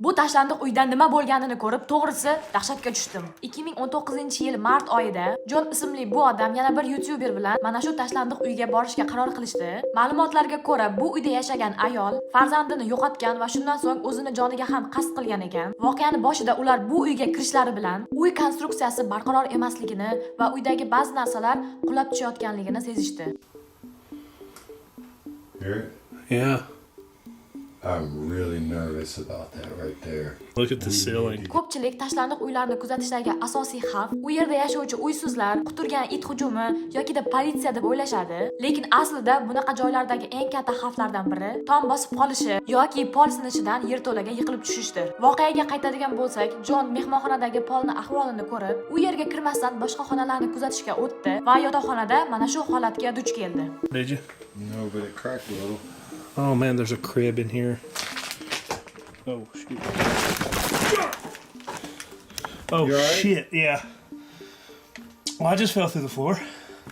Bu tashlandiq uyda nima bo'lganini ko'rib, to'g'risi dahshatga tushdim. 2019-yil mart oyida Jon ismli bu odam yana bir YouTuber bilan mana shu tashlandiq uyga borishga qaror qilishdi. Ma'lumotlarga ko'ra, bu uyda yashagan ayol farzandini yo'qotgan va shundan so'ng o'zini joniga ham qasd qilgan ekan. Voqeani boshida ular bu uyga kirishlari bilan uy konstruksiyasi barqaror emasligini va uydagi ba'zi narsalar qulab tushayotganligini sezishdi. Hear it? Yeah. I'm really nervous about that right there. Look at the ceiling. Ko'pchilik tashlandiq uylarni kuzatishdagi asosiy xavf u yerda yashovchi uysizlar, quturgan it hujumi yoki politsiya deb o'ylashadi. Lekin aslida bunaqa joylardagi eng katta xavflardan biri tom bosib qolishi yoki pol sinishidan yerto'laga yiqilib tushishdir. Voqeaga qaytadigan bo'lsak, Jon mehmonxonadagi polni ahvolini ko'rib, u yerga kirmasdan boshqa xonalarni kuzatishga o'tdi va yotoqxonada mana shu holatga duch keldi. Did you? No, but it cracked a little. Oh man, there's a crib in here. Oh shoot. Oh You all right? shit, yeah. Well, I just fell through the floor.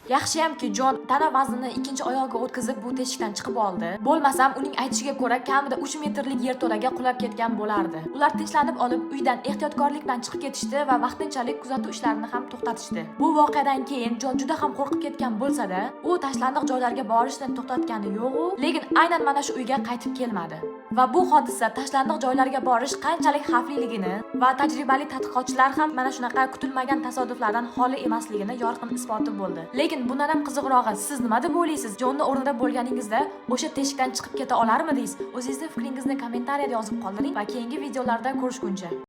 Yaxshiyamki Jon tana vaznini ikkinchi oyog'iga o'tkazib bu teshikdan chiqib oldi. Bo'lmasam uning aytishiga ko'ra kamida 3 metrlik yerto'laga qulab ketgan bo'lardi. Ular tinchlanib olib uydan ehtiyotkorlik bilan chiqib ketishdi va vaqtinchalik kuzatuv ishlarini ham to'xtatishdi. Bu voqeadan keyin Jon juda ham qo'rqib ketgan bo'lsa-da, u tashlandiq joylarga borishni to'xtatgani yo'q-u, lekin aynan mana shu uyga qaytib kelmadi. Va bu hodisa tashlandiq joylarga borish qanchalik xavfliligini va tajribali tadqiqotchilar ham mana shunaqa kutilmagan tasodiflardan xoli emasligini yorqin isboti bo'ldi. Lekin bundan ham qiziqrog'i, siz nima deb o'ylaysiz? Jonni o'rnida bo'lganingizda o'sha teshikdan chiqib keta olarmidingiz? O'zingizning fikringizni kommentariyada yozib qoldiring va keyingi videolarda ko'rishguncha